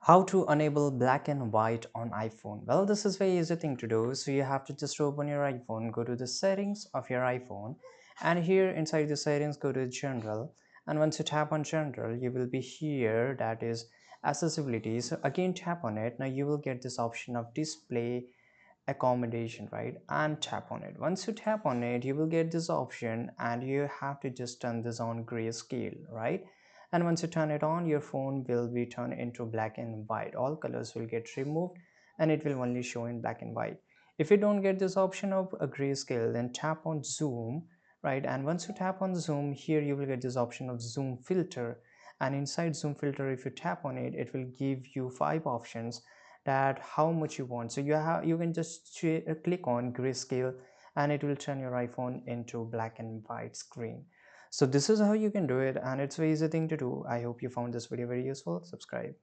How to enable black and white on iPhone? Well, this is very easy thing to do. So you have to just open your iPhone, go to the settings of your iPhone, and here inside the settings, go to general. And once you tap on general, you will be here, that is accessibility. So again, tap on it. Now you will get this option of display accommodation, right? And tap on it. Once you tap on it, you will get this option and you have to just turn this on grayscale, right? And once you turn it on, your phone will be turned into black and white. All colors will get removed and it will only show in black and white. If you don't get this option of a grayscale, then tap on zoom, right? And once you tap on zoom, here you will get this option of zoom filter. And inside zoom filter, if you tap on it, it will give you 5 options that how much you want. So you can just click on grayscale and it will turn your iPhone into black and white screen. So this is how you can do it, and it's a very easy thing to do. I hope you found this video very useful. Subscribe.